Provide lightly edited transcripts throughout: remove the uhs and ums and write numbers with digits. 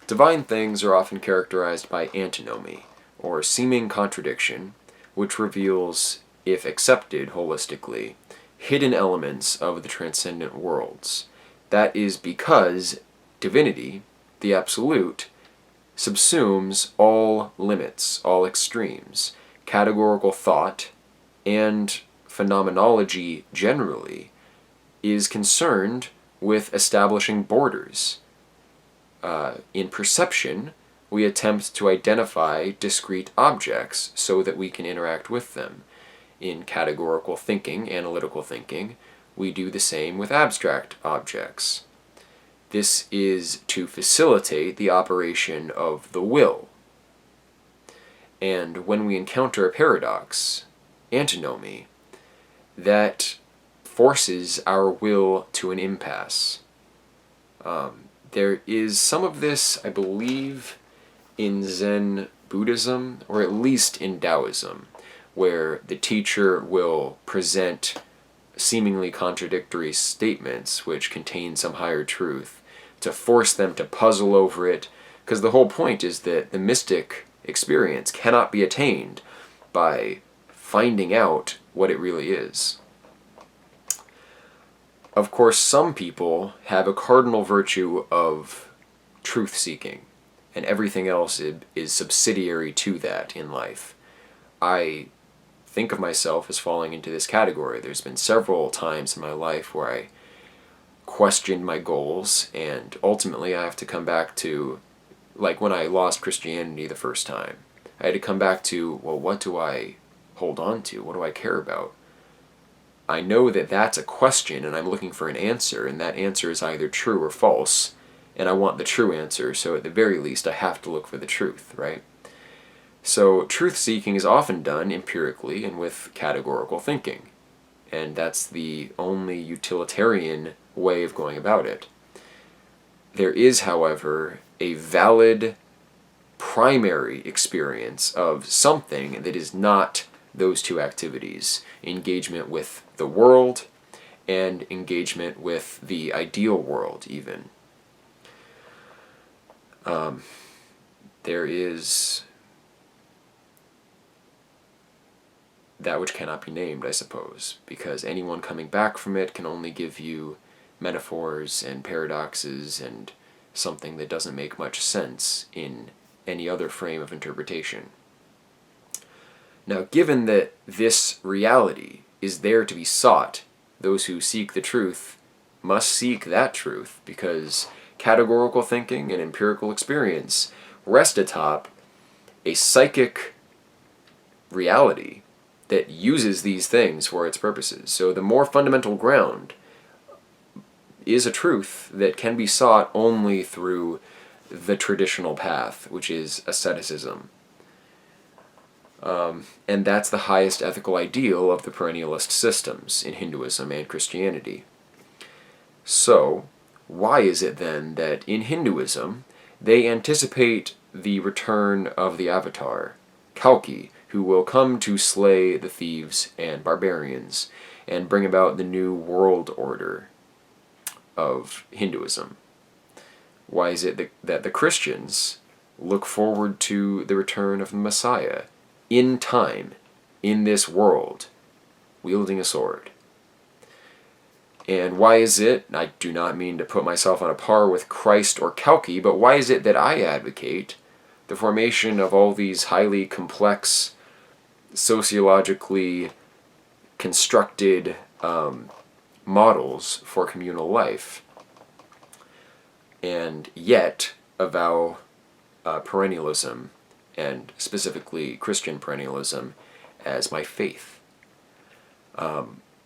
Divine things are often characterized by antinomy, or seeming contradiction, which reveals, if accepted holistically, hidden elements of the transcendent worlds. That is because divinity, the absolute, subsumes all limits, all extremes. Categorical thought and phenomenology generally is concerned with establishing borders. In perception, we attempt to identify discrete objects so that we can interact with them. In categorical thinking, analytical thinking, we do the same with abstract objects. This is to facilitate the operation of the will. And when we encounter a paradox, antinomy, that forces our will to an impasse. There is some of this, I believe, in Zen Buddhism, or at least in Taoism, where the teacher will present seemingly contradictory statements which contain some higher truth to force them to puzzle over it, because the whole point is that the mystic experience cannot be attained by finding out what it really is. Of course, some people have a cardinal virtue of truth-seeking, and everything else is subsidiary to that in life. I think of myself as falling into this category. There's been several times in my life where I questioned my goals, and ultimately I have to come back to, like when I lost Christianity the first time, I had to come back to, well, what do I hold on to? What do I care about? I know that that's a question, and I'm looking for an answer, and that answer is either true or false, and I want the true answer, so at the very least I have to look for the truth, right? So truth-seeking is often done empirically and with categorical thinking, and that's the only utilitarian way of going about it. There is, however, a valid primary experience of something that is not those two activities: engagement with the world and engagement with the ideal world, even. There is that which cannot be named, I suppose, because anyone coming back from it can only give you metaphors and paradoxes and something that doesn't make much sense in any other frame of interpretation. Now, given that this reality is there to be sought, those who seek the truth must seek that truth, because categorical thinking and empirical experience rest atop a psychic reality that uses these things for its purposes. So the more fundamental ground is a truth that can be sought only through the traditional path, which is asceticism. And that's the highest ethical ideal of the perennialist systems in Hinduism and Christianity. So, why is it then that in Hinduism they anticipate the return of the avatar, Kalki, who will come to slay the thieves and barbarians and bring about the new world order of Hinduism? Why is it that the Christians look forward to the return of the Messiah in time, in this world, wielding a sword? And why is it, I do not mean to put myself on a par with Christ or Kalki, but why is it that I advocate the formation of all these highly complex, sociologically constructed models for communal life, and yet avow perennialism, and specifically Christian perennialism, as my faith?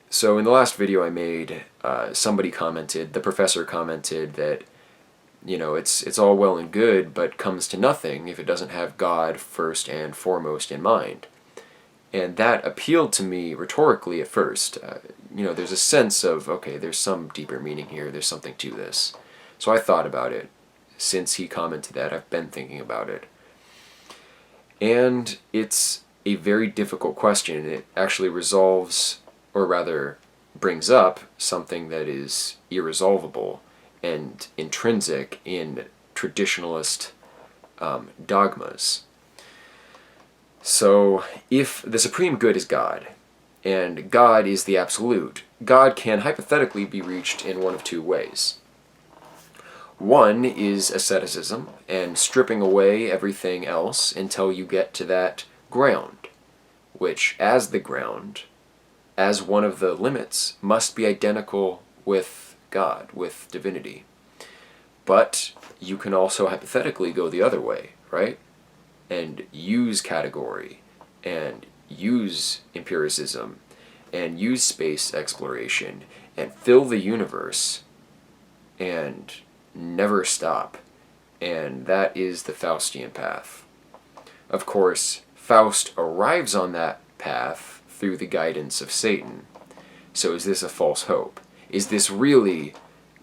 So in the last video I made, somebody commented, the professor commented that, you know, it's all well and good, but comes to nothing if it doesn't have God first and foremost in mind. And that appealed to me rhetorically at first. You know, there's a sense of, okay, there's some deeper meaning here, there's something to this. So I thought about it. Since he commented that, I've been thinking about it. And it's a very difficult question. It actually resolves, or rather brings up, something that is irresolvable and intrinsic in traditionalist dogmas. So, if the supreme good is God, and God is the absolute, God can hypothetically be reached in one of two ways. One is asceticism, and stripping away everything else until you get to that ground, which, as the ground, as one of the limits, must be identical with God, with divinity. But you can also hypothetically go the other way, right? And use category, and use empiricism, and use space exploration, and fill the universe, and never stop. And that is the Faustian path. Of course, Faust arrives on that path through the guidance of Satan. So is this a false hope? Is this really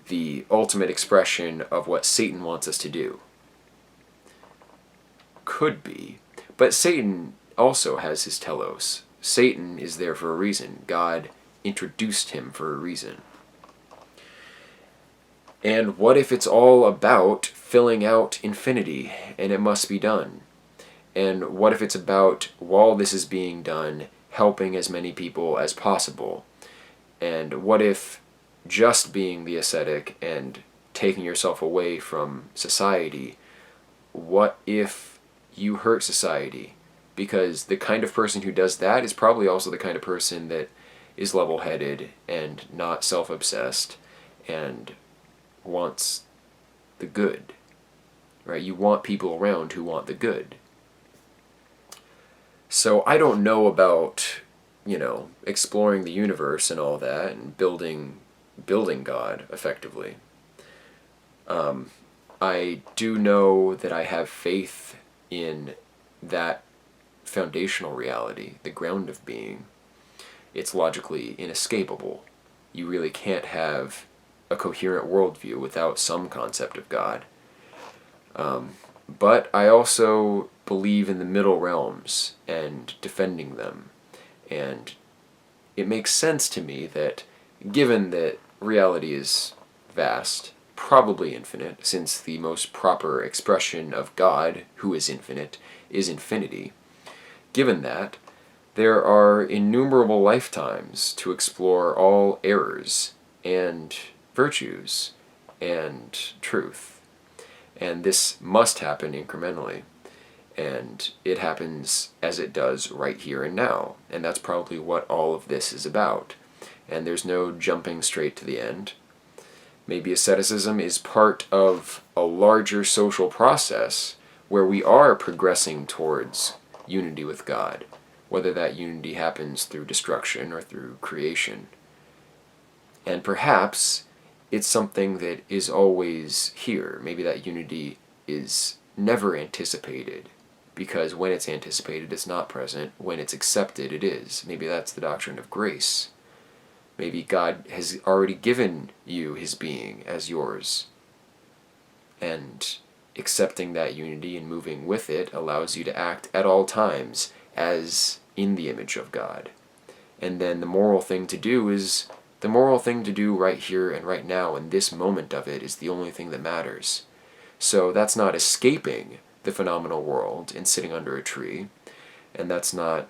the ultimate expression of what Satan wants us to do? Could be. But Satan also has his telos. Satan is there for a reason. God introduced him for a reason. And what if it's all about filling out infinity, and it must be done? And what if it's about, while this is being done, helping as many people as possible? And what if just being the ascetic and taking yourself away from society, what if you hurt society? Because the kind of person who does that is probably also the kind of person that is level-headed and not self-obsessed and wants the good, right? You want people around who want the good. So I don't know about, exploring the universe and all that and building God effectively. I do know that I have faith in that foundational reality, the ground of being. It's logically inescapable. You really can't have a coherent worldview without some concept of God. But I also believe in the middle realms and defending them. And it makes sense to me that, given that reality is vast, probably infinite, since the most proper expression of God, who is infinite, is infinity, given that, there are innumerable lifetimes to explore all errors and virtues and truth. And this must happen incrementally. And it happens as it does right here and now. And that's probably what all of this is about. And there's no jumping straight to the end. Maybe asceticism is part of a larger social process where we are progressing towards unity with God, whether that unity happens through destruction or through creation. And perhaps it's something that is always here. Maybe that unity is never anticipated, because when it's anticipated, it's not present. When it's accepted, it is. Maybe that's the doctrine of grace. Maybe God has already given you his being as yours. And accepting that unity and moving with it allows you to act at all times as in the image of God. And then the moral thing to do is the moral thing to do right here and right now, and this moment of it is the only thing that matters. So that's not escaping the phenomenal world and sitting under a tree, and that's not,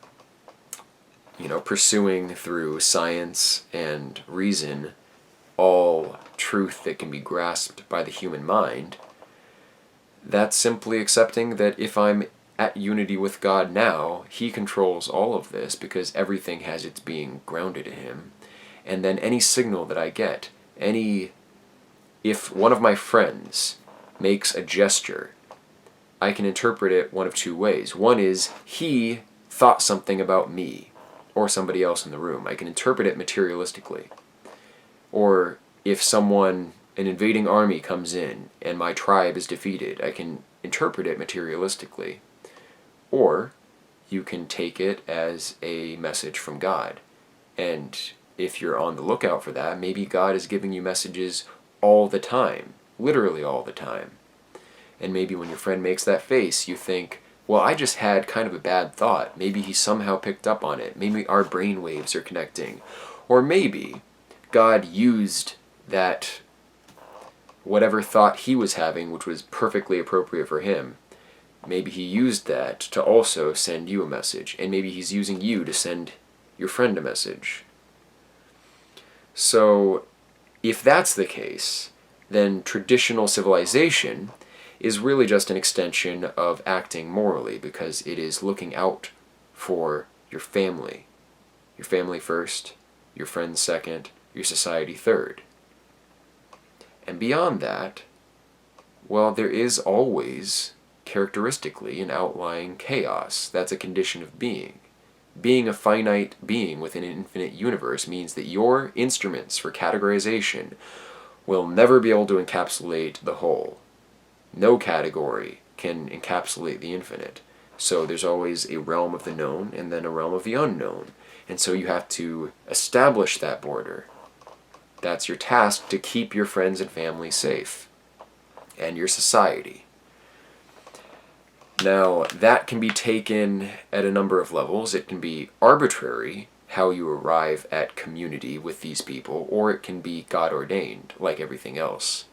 pursuing through science and reason all truth that can be grasped by the human mind. That's simply accepting that if I'm at unity with God now, he controls all of this because everything has its being grounded in him. And then any signal that I get, if one of my friends makes a gesture, I can interpret it one of two ways. One is, he thought something about me, or somebody else in the room. I can interpret it materialistically. Or if an invading army comes in, and my tribe is defeated, I can interpret it materialistically. Or you can take it as a message from God. And if you're on the lookout for that, maybe God is giving you messages all the time, literally all the time. And maybe when your friend makes that face, you think, well, I just had kind of a bad thought. Maybe he somehow picked up on it. Maybe our brain waves are connecting. Or maybe God used that whatever thought he was having, which was perfectly appropriate for him, maybe he used that to also send you a message, and maybe he's using you to send your friend a message. So, if that's the case, then traditional civilization is really just an extension of acting morally, because it is looking out for your family. Your family first, your friends second, your society third. And beyond that, well, there is always, characteristically, an outlying chaos. That's a condition of being. Being a finite being within an infinite universe means that your instruments for categorization will never be able to encapsulate the whole. No category can encapsulate the infinite. So there's always a realm of the known and then a realm of the unknown. And so you have to establish that border. That's your task, to keep your friends and family safe, and your society. Now, that can be taken at a number of levels. It can be arbitrary, how you arrive at community with these people, or it can be God-ordained, like everything else.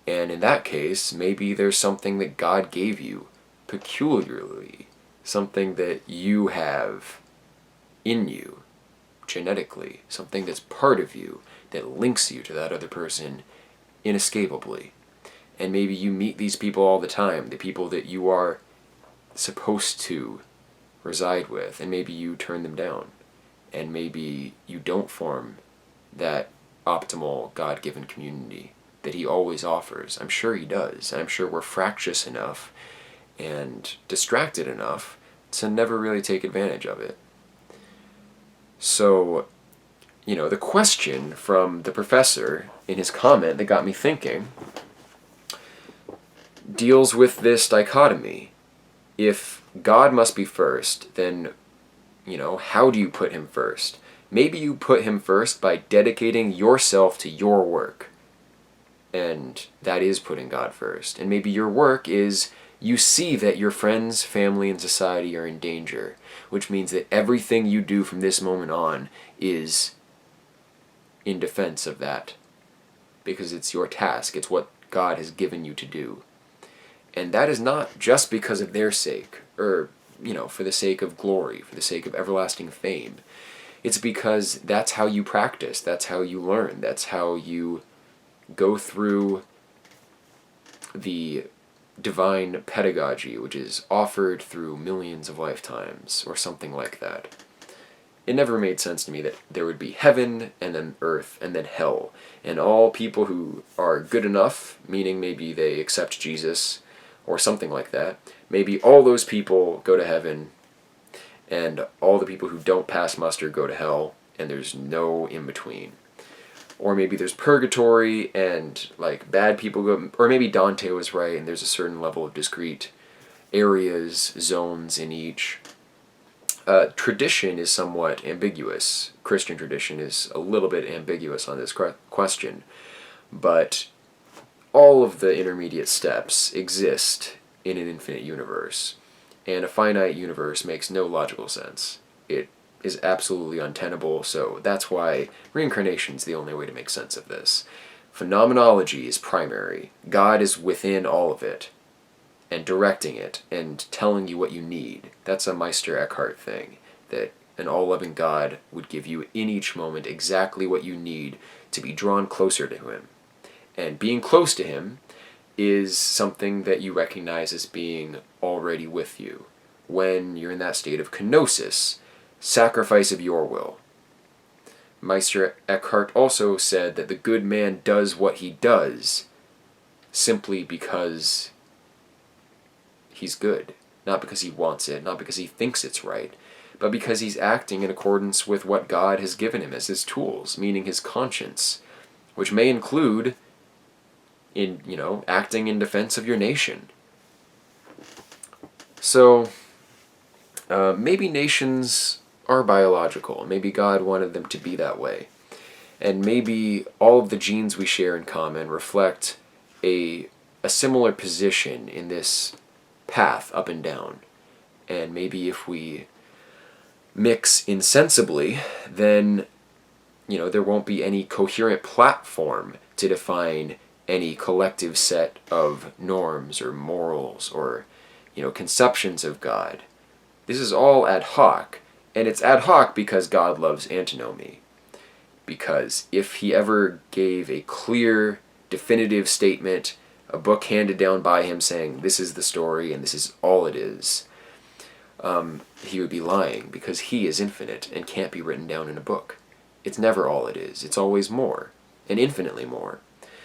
And in that case, maybe there's something that God gave you peculiarly, something that you have in you, genetically, something that's part of you, that links you to that other person inescapably. And maybe you meet these people all the time, the people that you are supposed to reside with, and maybe you turn them down, and maybe you don't form that optimal God-given community that he always offers. I'm sure he does, and I'm sure we're fractious enough and distracted enough to never really take advantage of it. So, the question from the professor in his comment that got me thinking deals with this dichotomy. If God must be first, then, how do you put him first? Maybe you put him first by dedicating yourself to your work. And that is putting God first. And maybe your work is you see that your friends, family, and society are in danger, which means that everything you do from this moment on is in defense of that, because it's your task. It's what God has given you to do. And that is not just because of their sake, or, for the sake of glory, for the sake of everlasting fame. It's because that's how you practice, that's how you learn, that's how you go through the divine pedagogy, which is offered through millions of lifetimes, or something like that. It never made sense to me that there would be heaven, and then earth, and then hell, and all people who are good enough, meaning maybe they accept Jesus, or something like that, maybe all those people go to heaven, and all the people who don't pass muster go to hell, and there's no in-between. Or maybe there's purgatory, and bad people go, or maybe Dante was right, and there's a certain level of discrete areas, zones in each. Tradition is somewhat ambiguous. Christian tradition is a little bit ambiguous on this question, but all of the intermediate steps exist in an infinite universe, and a finite universe makes no logical sense. It is absolutely untenable, so that's why reincarnation is the only way to make sense of this. Phenomenology is primary. God is within all of it, and directing it, and telling you what you need. That's a Meister Eckhart thing, that an all-loving God would give you in each moment exactly what you need to be drawn closer to him. And being close to him is something that you recognize as being already with you, when you're in that state of kenosis, sacrifice of your will. Meister Eckhart also said that the good man does what he does simply because he's good. Not because he wants it, not because he thinks it's right, but because he's acting in accordance with what God has given him as his tools, meaning his conscience, which may include acting in defense of your nation. So, maybe nations are biological. Maybe God wanted them to be that way. And maybe all of the genes we share in common reflect a similar position in this path up and down. And maybe if we mix insensibly, then there won't be any coherent platform to define any collective set of norms or morals or, conceptions of God. This is all ad hoc, and it's ad hoc because God loves antinomy. Because if he ever gave a clear, definitive statement, a book handed down by him saying, this is the story and this is all it is, he would be lying, because he is infinite and can't be written down in a book. It's never all it is. It's always more, and infinitely more.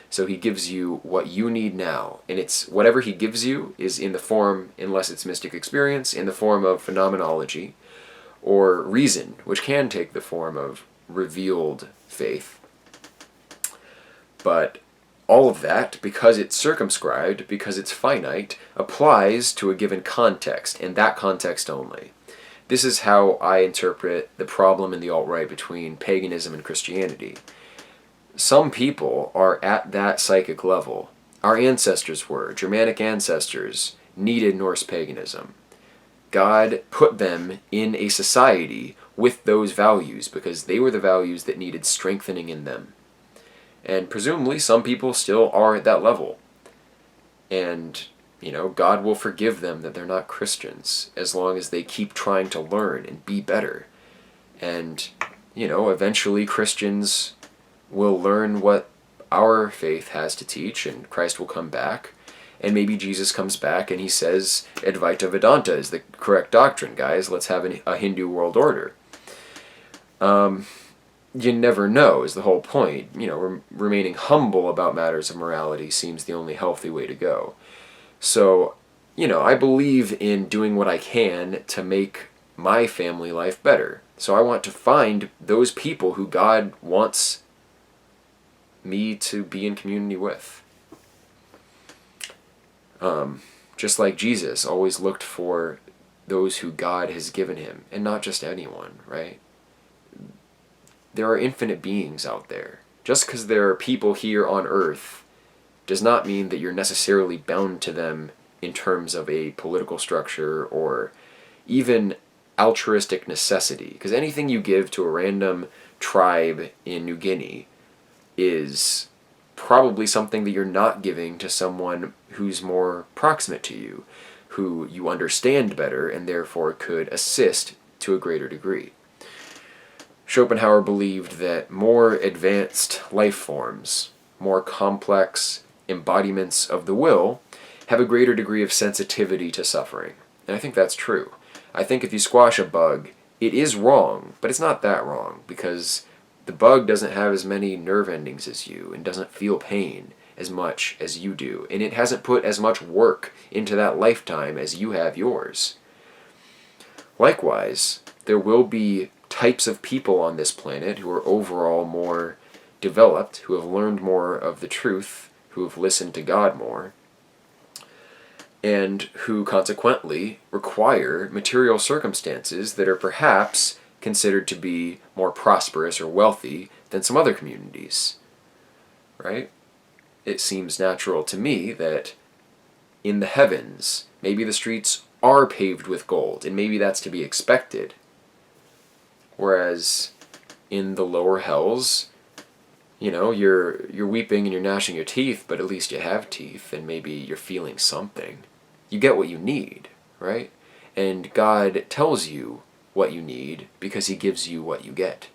So he gives you what you need now, and it's whatever he gives you is in the form, unless it's mystic experience, in the form of phenomenology or reason, which can take the form of revealed faith. But all of that, because it's circumscribed, because it's finite, applies to a given context, and that context only. This is how I interpret the problem in the alt-right between paganism and Christianity. Some people are at that psychic level. Our ancestors were. Germanic ancestors needed Norse paganism. God put them in a society with those values because they were the values that needed strengthening in them. And presumably some people still are at that level. And, God will forgive them that they're not Christians as long as they keep trying to learn and be better. And, eventually Christians will learn what our faith has to teach, and Christ will come back, and maybe Jesus comes back and he says Advaita Vedanta is the correct doctrine, guys. Let's have a Hindu world order. You never know is the whole point. Remaining humble about matters of morality seems the only healthy way to go. So, I believe in doing what I can to make my family life better. So I want to find those people who God wants me to be in community with. Just like Jesus always looked for those who God has given him, and not just anyone, right? There are infinite beings out there. Just because there are people here on earth does not mean that you're necessarily bound to them in terms of a political structure or even altruistic necessity. Because anything you give to a random tribe in New Guinea is probably something that you're not giving to someone who's more proximate to you, who you understand better and therefore could assist to a greater degree. Schopenhauer believed that more advanced life forms, more complex embodiments of the will, have a greater degree of sensitivity to suffering. And I think that's true. I think if you squash a bug, it is wrong, but it's not that wrong, because the bug doesn't have as many nerve endings as you and doesn't feel pain as much as you do. And it hasn't put as much work into that lifetime as you have yours. Likewise, there will be types of people on this planet who are overall more developed, who have learned more of the truth, who have listened to God more, and who consequently require material circumstances that are perhaps considered to be more prosperous or wealthy than some other communities, right? It seems natural to me that in the heavens, maybe the streets are paved with gold, and maybe that's to be expected. Whereas in the lower hells, you're weeping and you're gnashing your teeth, but at least you have teeth, and maybe you're feeling something. You get what you need, right? And God tells you what you need because he gives you what you get.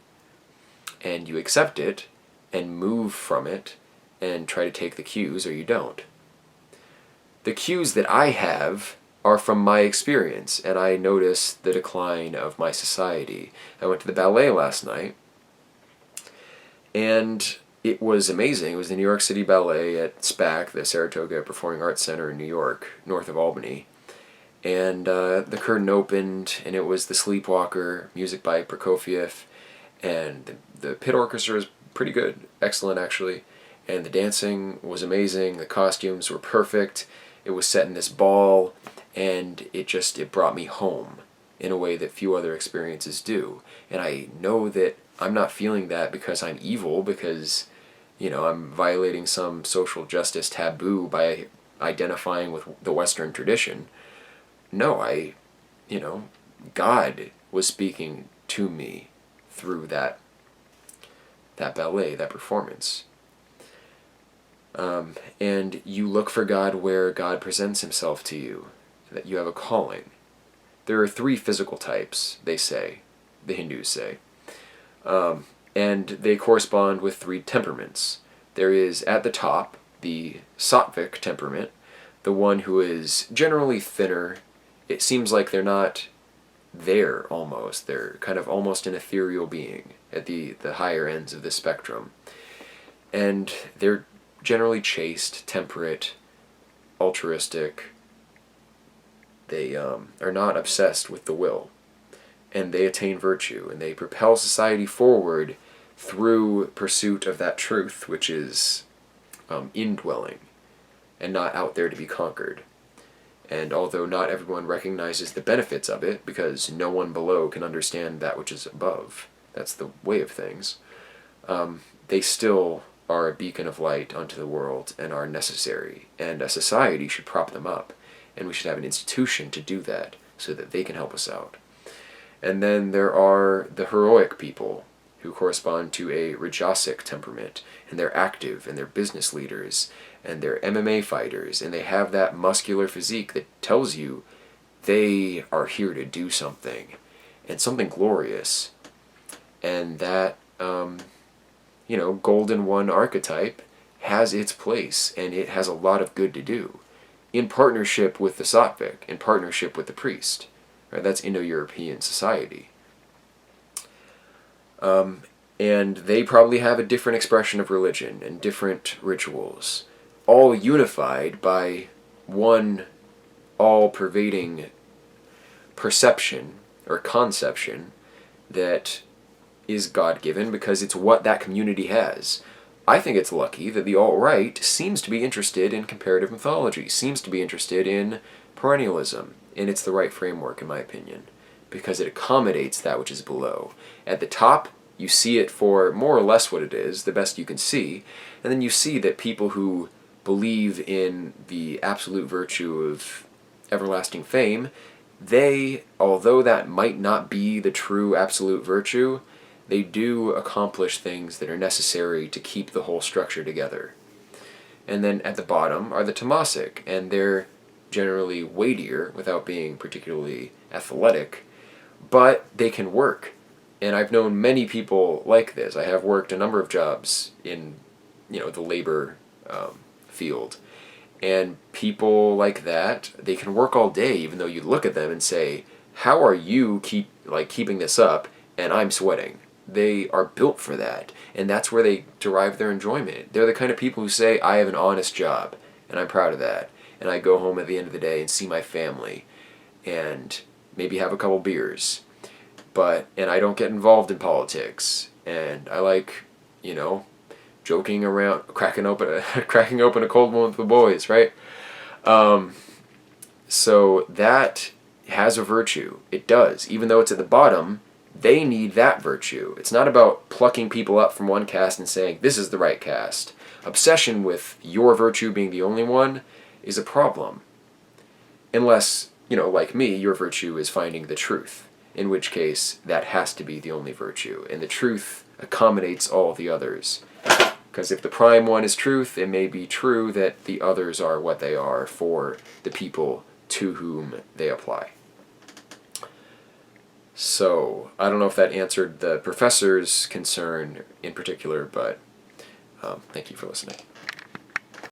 And you accept it and move from it and try to take the cues, or you don't. The cues that I have are from my experience, and I notice the decline of my society. I went to the ballet last night, and it was amazing. It was the New York City Ballet at SPAC, the Saratoga Performing Arts Center in New York, north of Albany. And the curtain opened, and it was The Sleepwalker, music by Prokofiev, and the pit orchestra was pretty good, excellent actually, and the dancing was amazing, the costumes were perfect, it was set in this ball, and it brought me home in a way that few other experiences do. And I know that I'm not feeling that because I'm evil, because, I'm violating some social justice taboo by identifying with the Western tradition. No, God was speaking to me through that ballet, that performance. And you look for God where God presents himself to you, that you have a calling. There are 3 physical types, they say, the Hindus say, and they correspond with 3 temperaments. There is, at the top, the sattvic temperament, the one who is generally thinner. It seems like they're not there almost. They're kind of almost an ethereal being at the higher ends of the spectrum. And they're generally chaste, temperate, altruistic. They are not obsessed with the will. And they attain virtue, and they propel society forward through pursuit of that truth, which is indwelling and not out there to be conquered. And although not everyone recognizes the benefits of it, because no one below can understand that which is above, that's the way of things, they still are a beacon of light unto the world and are necessary. And a society should prop them up, and we should have an institution to do that so that they can help us out. And then there are the heroic people, who correspond to a rajasic temperament, and they're active, and they're business leaders, and they're MMA fighters, and they have that muscular physique that tells you they are here to do something, and something glorious. And that, Golden One archetype has its place, and it has a lot of good to do, in partnership with the sattvic, in partnership with the priest. Right? That's Indo-European society. And they probably have a different expression of religion and different rituals, all unified by one all-pervading perception or conception that is God-given because it's what that community has. I think it's lucky that the alt-right seems to be interested in comparative mythology, seems to be interested in perennialism, and it's the right framework in my opinion, because it accommodates that which is below. At the top, you see it for more or less what it is, the best you can see, and then you see that people who believe in the absolute virtue of everlasting fame, they, although that might not be the true absolute virtue, they do accomplish things that are necessary to keep the whole structure together. And then at the bottom are the tamasic, and they're generally weightier without being particularly athletic, but they can work. And I've known many people like this. I have worked a number of jobs in, the labor field. And people like that, they can work all day, even though you look at them and say, how are you keeping this up, and I'm sweating? They are built for that. And that's where they derive their enjoyment. They're the kind of people who say, I have an honest job, and I'm proud of that. And I go home at the end of the day and see my family, and maybe have a couple beers. And I don't get involved in politics, and I like, joking around, cracking open a cold one with the boys, right? So that has a virtue. It does. Even though it's at the bottom, they need that virtue. It's not about plucking people up from one caste and saying, this is the right caste. Obsession with your virtue being the only one is a problem. Unless, like me, your virtue is finding the truth. In which case, that has to be the only virtue. And the truth accommodates all the others. Because if the prime one is truth, it may be true that the others are what they are for the people to whom they apply. So, I don't know if that answered the professor's concern in particular, but thank you for listening.